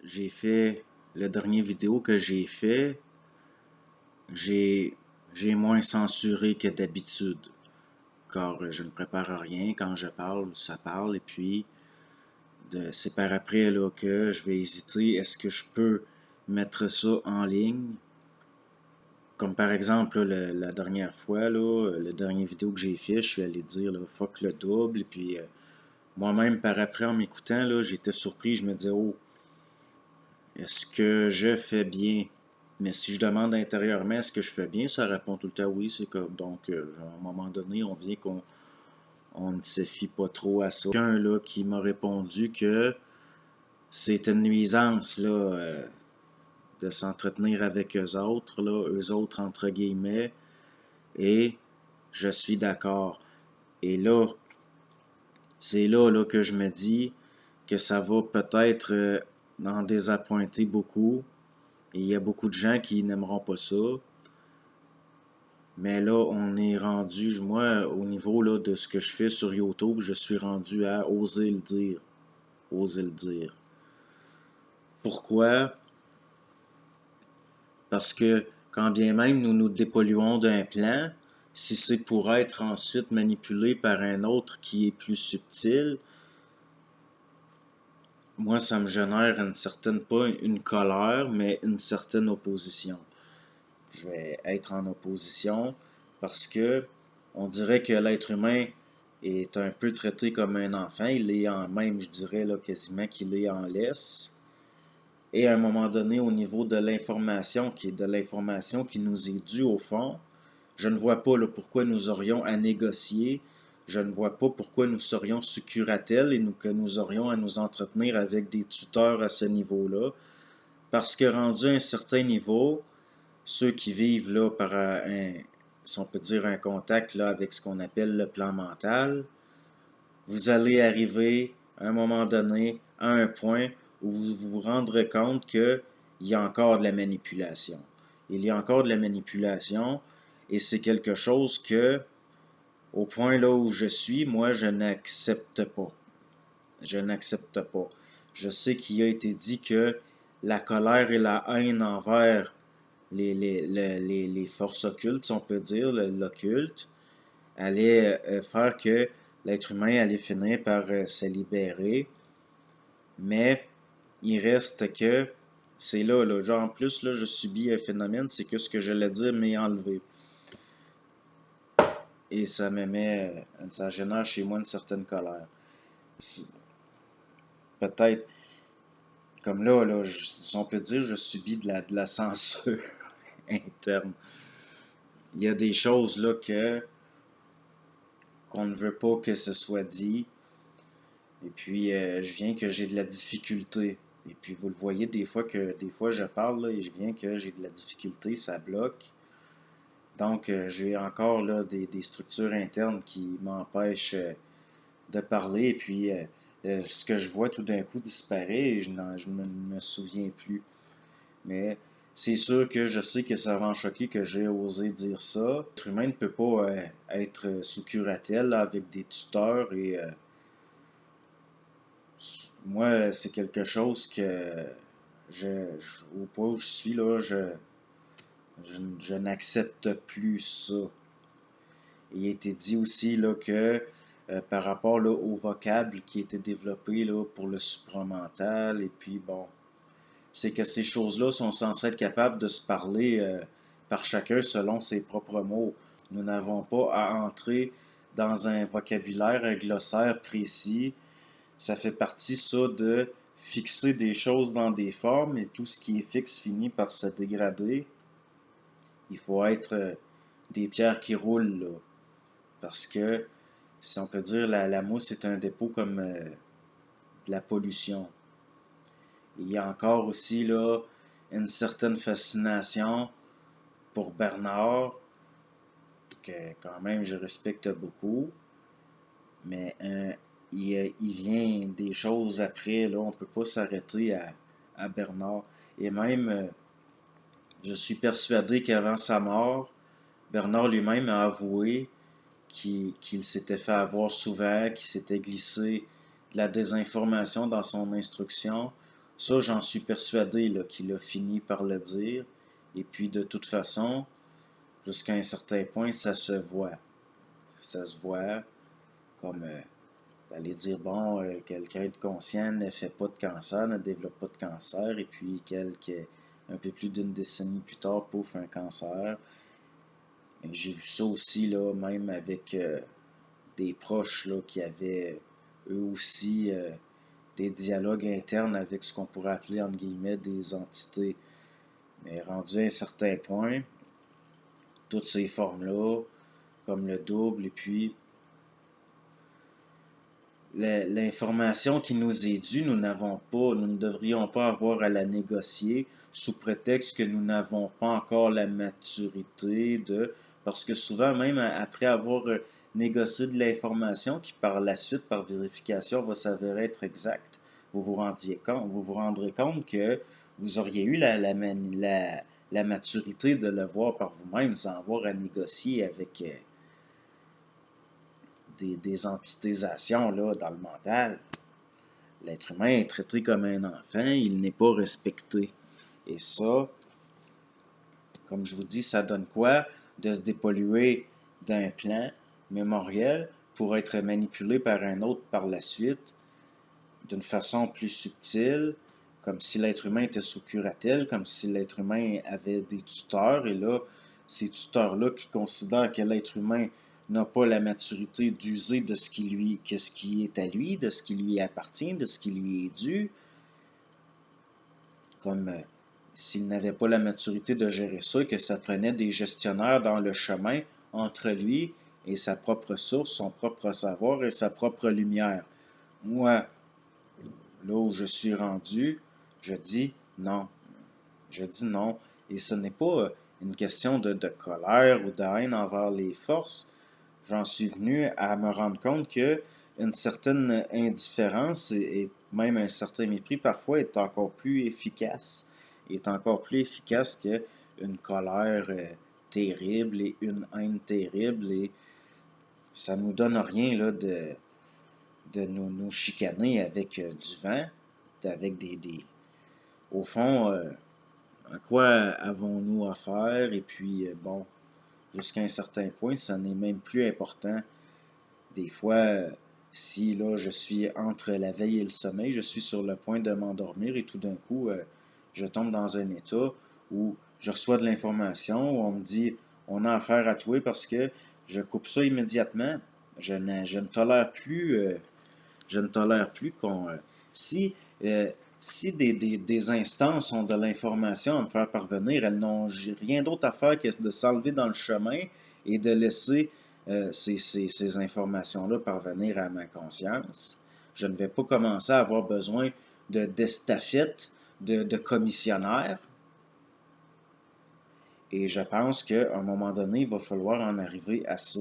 J'ai fait le dernier vidéo que j'ai fait, j'ai moins censuré que d'habitude, car je ne prépare rien. Quand je parle, ça parle, et puis c'est par après là, que je vais hésiter, est-ce que je peux mettre ça en ligne? Comme par exemple, là, la dernière fois, là, le dernier vidéo que j'ai fait, je suis allé dire là, fuck le double, et puis moi-même par après en m'écoutant, là, j'étais surpris, je me disais, oh, est-ce que je fais bien? Mais si je demande intérieurement est-ce que je fais bien, ça répond tout le temps oui, c'est comme. Donc, à un moment donné, on vient qu'on ne se fie pas trop à ça. Quelqu'un là qui m'a répondu que c'est une nuisance là, de s'entretenir avec eux autres entre guillemets, et je suis d'accord. Et là, c'est là que je me dis que ça va peut-être en désappointer beaucoup. Et il y a beaucoup de gens qui n'aimeront pas ça. Mais là, on est rendu, moi, au niveau là, de ce que je fais sur YouTube, je suis rendu à oser le dire. Oser le dire. Pourquoi? Parce que quand bien même nous nous dépolluons d'un plan, si c'est pour être ensuite manipulé par un autre qui est plus subtil, moi, ça me génère une certaine, pas une colère, mais une certaine opposition. Je vais être en opposition parce que on dirait que l'être humain est un peu traité comme un enfant. Il est en même, je dirais là, quasiment qu'il est en laisse. Et à un moment donné, au niveau de l'information, qui est de l'information qui nous est due au fond, je ne vois pas là, pourquoi nous aurions à négocier. Je ne vois pas pourquoi nous serions sous curatelle et que nous aurions à nous entretenir avec des tuteurs à ce niveau-là. Parce que rendu à un certain niveau, ceux qui vivent là par si on peut dire un contact là, avec ce qu'on appelle le plan mental, vous allez arriver à un moment donné à un point où vous vous rendrez compte qu'il y a encore de la manipulation. Il y a encore de la manipulation et c'est quelque chose que, au point là où je suis, moi je n'accepte pas. Je n'accepte pas. Je sais qu'il a été dit que la colère et la haine envers les forces occultes, si on peut dire, l'occulte, allait faire que l'être humain allait finir par se libérer. Mais il reste que c'est là, genre en plus, là, je subis un phénomène, c'est que ce que j'allais dire m'est enlevé. Et ça me met, ça génère chez moi une certaine colère. Peut-être, comme là, si on peut dire, je subis de la censure interne. Il y a des choses là qu'on ne veut pas que ce soit dit. Et puis, je viens que j'ai de la difficulté. Et puis, vous le voyez des fois je parle là, et je viens que j'ai de la difficulté, ça bloque. Donc, j'ai encore là des structures internes qui m'empêchent de parler. Et puis, ce que je vois tout d'un coup disparaît et je ne me souviens plus. Mais c'est sûr que je sais que ça va en choquer que j'ai osé dire ça. L'être humain ne peut pas être sous curatelle là, avec des tuteurs et moi, c'est quelque chose que au point où je suis là, je n'accepte plus ça. Il a été dit aussi là, que par rapport là, au vocable qui a été développé là, pour le supramental, et puis bon, c'est que ces choses-là sont censées être capables de se parler par chacun selon ses propres mots. Nous n'avons pas à entrer dans un vocabulaire, un glossaire précis. Ça fait partie, ça, de fixer des choses dans des formes, et tout ce qui est fixe finit par se dégrader. Il faut être des pierres qui roulent, là. Parce que, si on peut dire, la mousse est un dépôt comme de la pollution. Il y a encore aussi, là, une certaine fascination pour Bernard, que quand même je respecte beaucoup, mais il vient des choses après, là, on ne peut pas s'arrêter à Bernard. Et même, je suis persuadé qu'avant sa mort, Bernard lui-même a avoué qu'il s'était fait avoir souvent, qu'il s'était glissé de la désinformation dans son instruction. Ça, j'en suis persuadé qu'il a fini par le dire. Et puis, de toute façon, jusqu'à un certain point, ça se voit. Ça se voit comme d'aller dire, bon, quelqu'un de conscient ne fait pas de cancer, ne développe pas de cancer, et puis un peu plus d'une décennie plus tard, pouf, un cancer. J'ai vu ça aussi, là, même avec des proches là, qui avaient eux aussi des dialogues internes avec ce qu'on pourrait appeler, entre guillemets, des entités. Mais rendu à un certain point, toutes ces formes-là, comme le double, et puis l'information qui nous est due, nous ne devrions pas avoir à la négocier sous prétexte que nous n'avons pas encore la maturité parce que souvent, même après avoir négocié de l'information qui par la suite, par vérification, va s'avérer être exacte, vous vous rendrez compte que vous auriez eu la maturité de le voir par vous-même sans avoir à négocier avec des entitésations là, dans le mental. L'être humain est traité comme un enfant, il n'est pas respecté. Et ça, comme je vous dis, ça donne quoi? De se dépolluer d'un plan mémoriel pour être manipulé par un autre par la suite, d'une façon plus subtile, comme si l'être humain était sous curatelle, comme si l'être humain avait des tuteurs, et là, ces tuteurs-là qui considèrent que l'être humain n'a pas la maturité d'user de ce qui est à lui, de ce qui lui appartient, de ce qui lui est dû, comme s'il n'avait pas la maturité de gérer ça, que ça prenait des gestionnaires dans le chemin entre lui et sa propre source, son propre savoir et sa propre lumière. Moi, là où je suis rendu, je dis non. Je dis non. Et ce n'est pas une question de colère ou de haine envers les forces. J'en suis venu à me rendre compte que une certaine indifférence et même un certain mépris parfois est encore plus efficace. Est encore plus efficace qu'une colère terrible et une haine terrible. Et ça ne nous donne rien là, de nous chicaner avec du vent, avec au fond, à quoi avons-nous affaire? Et puis, bon, jusqu'à un certain point, ça n'est même plus important. Des fois, si là, je suis entre la veille et le sommeil, je suis sur le point de m'endormir et tout d'un coup, je tombe dans un état où je reçois de l'information, où on me dit, on a affaire à toi parce que je coupe ça immédiatement. Je ne tolère plus qu'on... si si des instances ont de l'information à me faire parvenir, elles n'ont rien d'autre à faire que de s'enlever dans le chemin et de laisser ces informations-là parvenir à ma conscience. Je ne vais pas commencer à avoir besoin d'estafettes, de commissionnaires. Et je pense qu'à un moment donné, il va falloir en arriver à ça.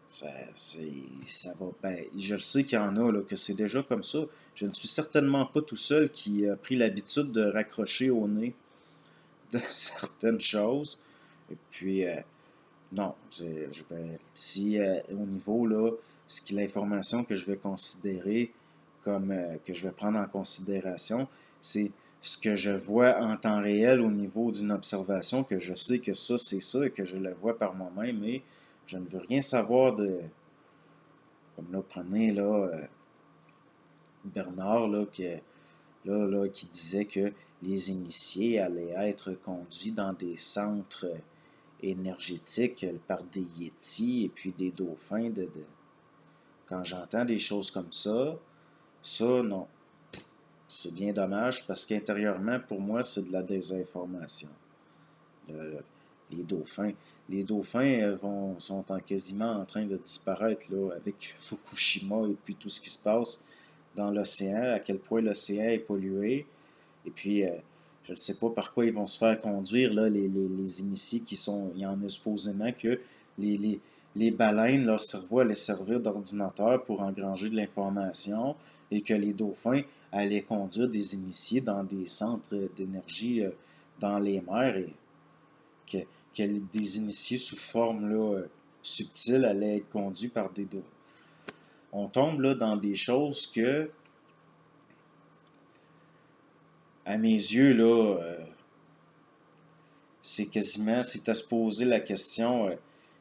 Ça va, ben, je le sais qu'il y en a, là, que c'est déjà comme ça. Je ne suis certainement pas tout seul qui a pris l'habitude de raccrocher au nez de certaines choses. Et puis, non, si au niveau, là, l'information que je vais considérer comme, que je vais prendre en considération, c'est ce que je vois en temps réel au niveau d'une observation, que je sais que ça, c'est ça, et que je le vois par moi-même, mais je ne veux rien savoir de... Comme là, prenez là, Bernard qui disait que les initiés allaient être conduits dans des centres énergétiques par des yétis et puis des dauphins. Quand j'entends des choses comme ça, non. C'est bien dommage parce qu'intérieurement, pour moi, c'est de la désinformation. Les dauphins. Les dauphins quasiment en train de disparaître là, avec Fukushima et puis tout ce qui se passe dans l'océan, à quel point l'océan est pollué. Et puis, je ne sais pas par quoi ils vont se faire conduire, là, les initiés il y en a supposément que les baleines, leur cerveau allait servir d'ordinateur pour engranger de l'information et que les dauphins allaient conduire des initiés dans des centres d'énergie dans les mers et que, que des initiés sous forme là, subtile allaient être conduits par des dauphins. on tombe là dans des choses que, à mes yeux, là, c'est quasiment, c'est à se poser la question,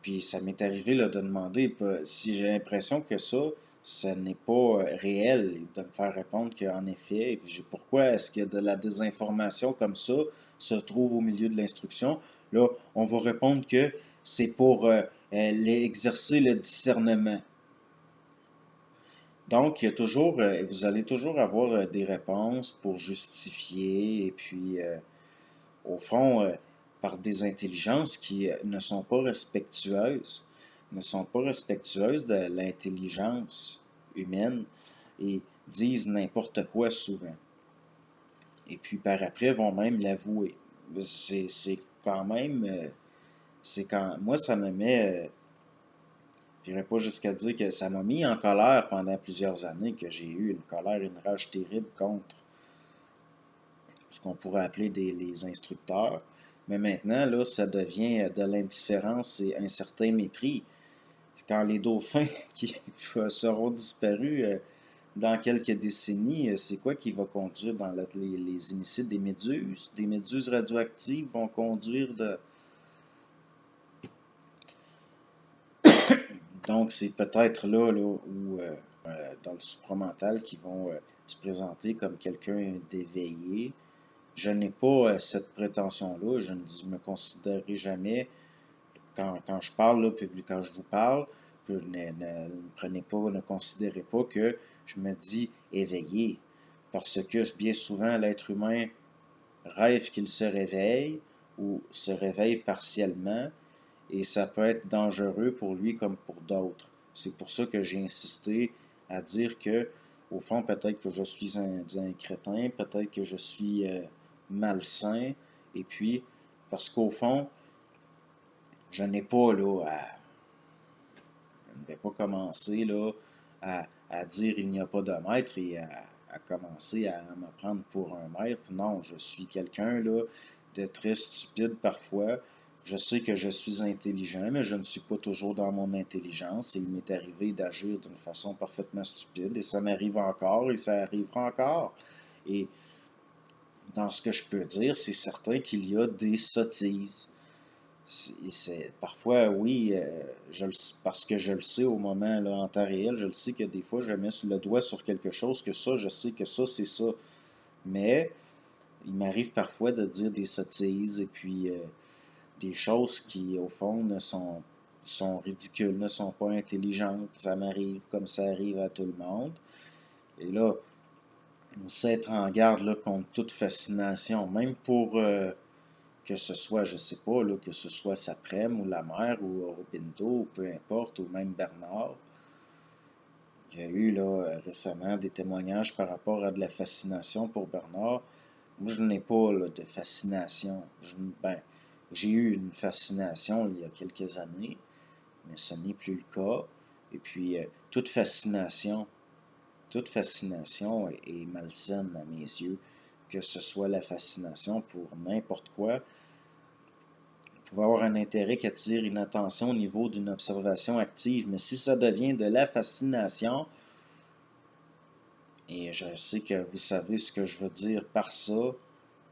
puis ça m'est arrivé là, de demander si j'ai l'impression que ça n'est pas réel, et de me faire répondre qu'en effet, et puis pourquoi est-ce que de la désinformation comme ça se trouve au milieu de l'instruction? Là, on va répondre que c'est pour exercer le discernement. Donc, il y a toujours, vous allez toujours avoir des réponses pour justifier, et puis, au fond, par des intelligences qui ne sont pas respectueuses de l'intelligence humaine et disent n'importe quoi souvent. Et puis, par après, vont même l'avouer. C'est quand même, moi, ça me met, je n'irai pas jusqu'à dire que ça m'a mis en colère pendant plusieurs années, que j'ai eu une colère, une rage terrible contre ce qu'on pourrait appeler les instructeurs. Mais maintenant, là, ça devient de l'indifférence et un certain mépris. Quand les dauphins qui seront disparus dans quelques décennies, c'est quoi qui va conduire dans les hémicides des méduses? Des méduses radioactives vont conduire de... Donc, c'est peut-être là où, dans le supramental, qui vont se présenter comme quelqu'un d'éveillé. Je n'ai pas cette prétention-là. Je ne me considérerai jamais, quand je parle, là, quand je vous parle, prenez pas, ne considérez pas que je me dis éveillé. Parce que bien souvent, l'être humain rêve qu'il se réveille ou se réveille partiellement, et ça peut être dangereux pour lui comme pour d'autres. C'est pour ça que j'ai insisté à dire que, au fond, peut-être que je suis un crétin, peut-être que je suis malsain, et puis, parce qu'au fond, je n'ai pas là je ne vais pas commencer là à dire il n'y a pas de maître et à commencer à me prendre pour un maître. Non, je suis quelqu'un là de très stupide parfois. Je sais que je suis intelligent, mais je ne suis pas toujours dans mon intelligence, et il m'est arrivé d'agir d'une façon parfaitement stupide, et ça m'arrive encore, et ça arrivera encore. Et dans ce que je peux dire, c'est certain qu'il y a des sottises. Parfois, oui, parce que je le sais au moment, là, en temps réel, je le sais que des fois, je mets le doigt sur quelque chose, que ça, je sais que ça, c'est ça. Mais il m'arrive parfois de dire des sottises, et puis des choses qui, au fond, sont ridicules, ne sont pas intelligentes. Ça m'arrive comme ça arrive à tout le monde. Et là, on sait être en garde là, contre toute fascination, même pour que ce soit, je sais pas, là, que ce soit Saprem ou la mère ou Aurobindo, ou peu importe, ou même Bernard. Il y a eu là, récemment des témoignages par rapport à de la fascination pour Bernard. Moi, je n'ai pas là, de fascination. J'ai eu une fascination il y a quelques années, mais ce n'est plus le cas. Et puis, toute fascination est malsaine à mes yeux, que ce soit la fascination pour n'importe quoi. Vous pouvez avoir un intérêt qui attire une attention au niveau d'une observation active, mais si ça devient de la fascination, et je sais que vous savez ce que je veux dire par ça,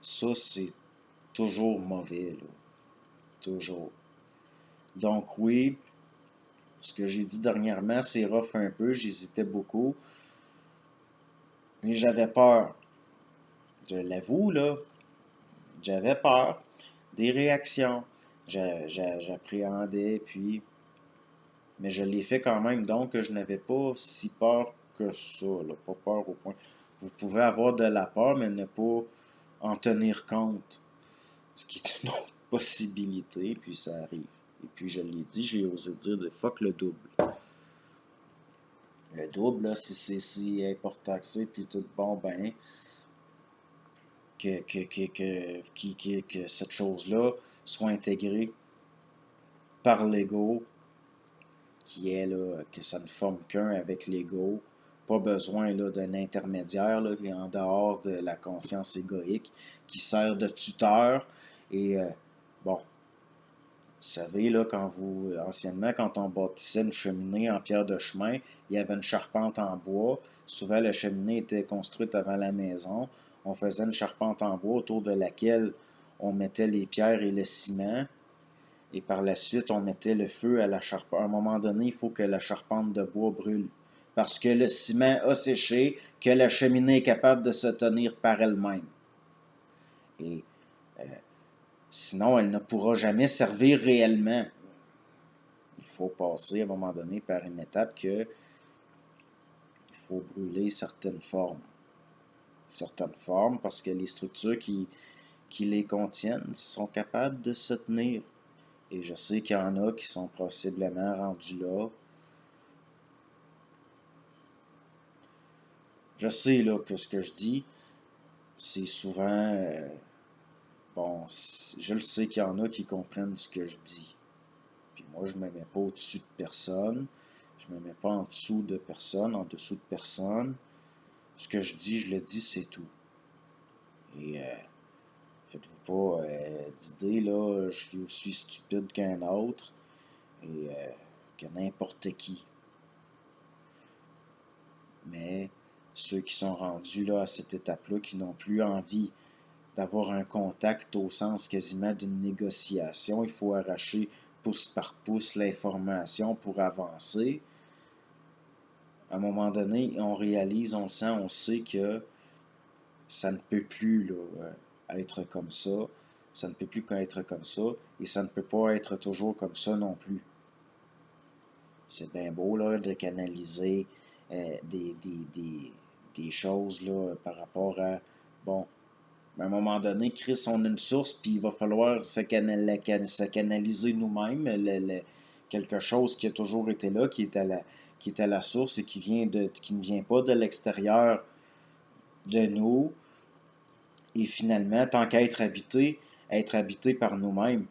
ça c'est toujours mauvais, là. Toujours. Donc oui, ce que j'ai dit dernièrement, c'est rough un peu, j'hésitais beaucoup, mais j'avais peur. Je l'avoue, là, j'avais peur des réactions. J'appréhendais, puis... Mais je l'ai fait quand même, donc je n'avais pas si peur que ça, là, pas peur au point. Vous pouvez avoir de la peur, mais ne pas en tenir compte, ce qui est une autre possibilité, puis ça arrive. Et puis je l'ai dit, j'ai osé dire de fuck le double. Le double, là, si c'est si important que ça, puis tout bon, ben, que cette chose-là soit intégrée par l'ego, qui est là, que ça ne forme qu'un avec l'ego. Pas besoin là, d'un intermédiaire là, qui est en dehors de la conscience égoïque, qui sert de tuteur. Et bon, savez, là, anciennement, quand on bâtissait une cheminée en pierre de chemin, il y avait une charpente en bois. Souvent, la cheminée était construite avant la maison. On faisait une charpente en bois autour de laquelle on mettait les pierres et le ciment. Et par la suite, on mettait le feu à la charpente. À un moment donné, il faut que la charpente de bois brûle. Parce que le ciment a séché, que la cheminée est capable de se tenir par elle-même. Et sinon, elle ne pourra jamais servir réellement. Il faut passer à un moment donné par une étape que il faut brûler certaines formes. Certaines formes parce que les structures qui les contiennent sont capables de se tenir. Et je sais qu'il y en a qui sont possiblement rendus là. Je sais là que ce que je dis, c'est souvent... bon, je le sais qu'il y en a qui comprennent ce que je dis. Puis moi, je ne me mets pas au-dessus de personne. Je ne me mets pas en dessous de personne, en dessous de personne. Ce que je dis, je le dis, c'est tout. Et faites-vous pas d'idée, là, je suis aussi stupide qu'un autre et que n'importe qui. Mais ceux qui sont rendus là à cette étape-là, qui n'ont plus envie d'avoir un contact au sens quasiment d'une négociation, il faut arracher pouce par pouce l'information pour avancer. À un moment donné, on réalise, on sent, on sait que ça ne peut plus là, être comme ça. Ça ne peut plus qu'être comme ça. Et ça ne peut pas être toujours comme ça non plus. C'est bien beau là, de canaliser des choses là, par rapport à, bon, à un moment donné, Chris, on a une source, puis il va falloir se canaliser nous-mêmes. Quelque chose qui a toujours été là, qui est à la source et qui ne vient pas de l'extérieur de nous. Et finalement, tant qu'à être habité par nous-mêmes,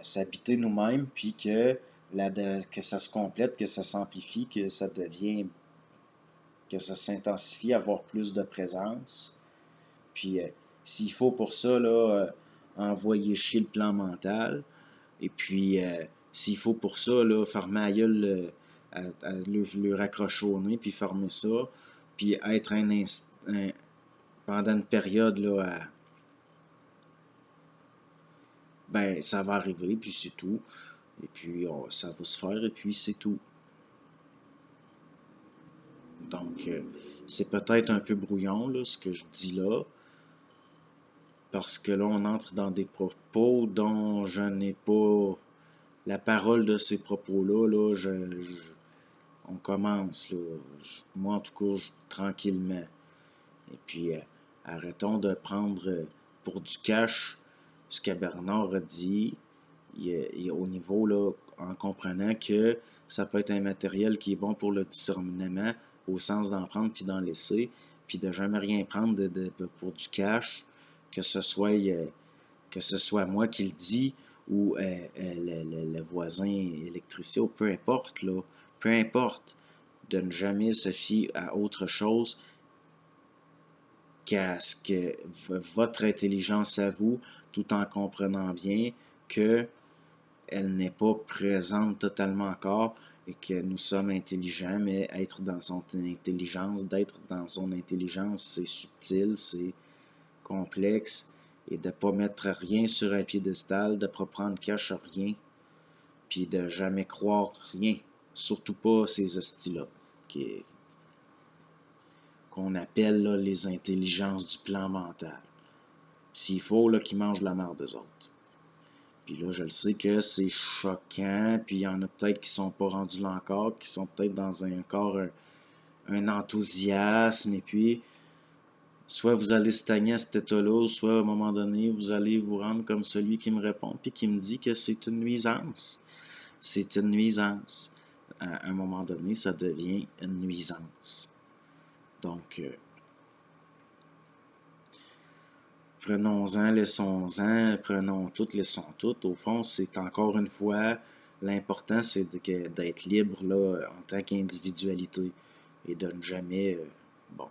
s'habiter nous-mêmes, puis que ça se complète, que ça s'amplifie, que ça devient, que ça s'intensifie, avoir plus de présence. Puis s'il faut pour ça, là, envoyer chier le plan mental, et puis s'il faut pour ça, là, fermer la gueule, le raccrochonner, puis fermer ça, puis être pendant une période, là, ben, ça va arriver, puis c'est tout. Et puis, ça va se faire, et puis c'est tout. Donc, c'est peut-être un peu brouillon, là, ce que je dis là, parce que là, on entre dans des propos dont je n'ai pas la parole de ces propos-là. Là, on commence, là, moi, en tout cas, tranquillement. Et puis, arrêtons de prendre pour du cash ce que Bernard a dit. Au niveau, là, en comprenant que ça peut être un matériel qui est bon pour le discernement, au sens d'en prendre puis d'en laisser, puis de jamais rien prendre pour du cash, que ce soit moi qui le dis ou le voisin électricien, ou peu importe, là, peu importe, de ne jamais se fier à autre chose qu'à ce que votre intelligence à vous, tout en comprenant bien que elle n'est pas présente totalement encore et que nous sommes intelligents, mais être dans son intelligence, d'être dans son intelligence, c'est subtil, c'est complexe, et de ne pas mettre rien sur un piédestal, de ne pas prendre cash à rien, puis de jamais croire rien, surtout pas ces hosties-là, qu'on appelle là, les intelligences du plan mental. S'il faut, là, qu'ils mangent la merde d'eux autres. Puis là, je le sais que c'est choquant, puis il y en a peut-être qui sont pas rendus là encore, qui sont peut-être dans encore un enthousiasme, et puis soit vous allez stagner à cet état-là, soit à un moment donné, vous allez vous rendre comme celui qui me répond, puis qui me dit que c'est une nuisance. C'est une nuisance. À un moment donné, ça devient une nuisance. Donc, prenons-en, laissons-en, prenons tout, laissons tout. Au fond, c'est encore une fois, l'important, c'est d'être libre là, en tant qu'individualité et de ne jamais, bon,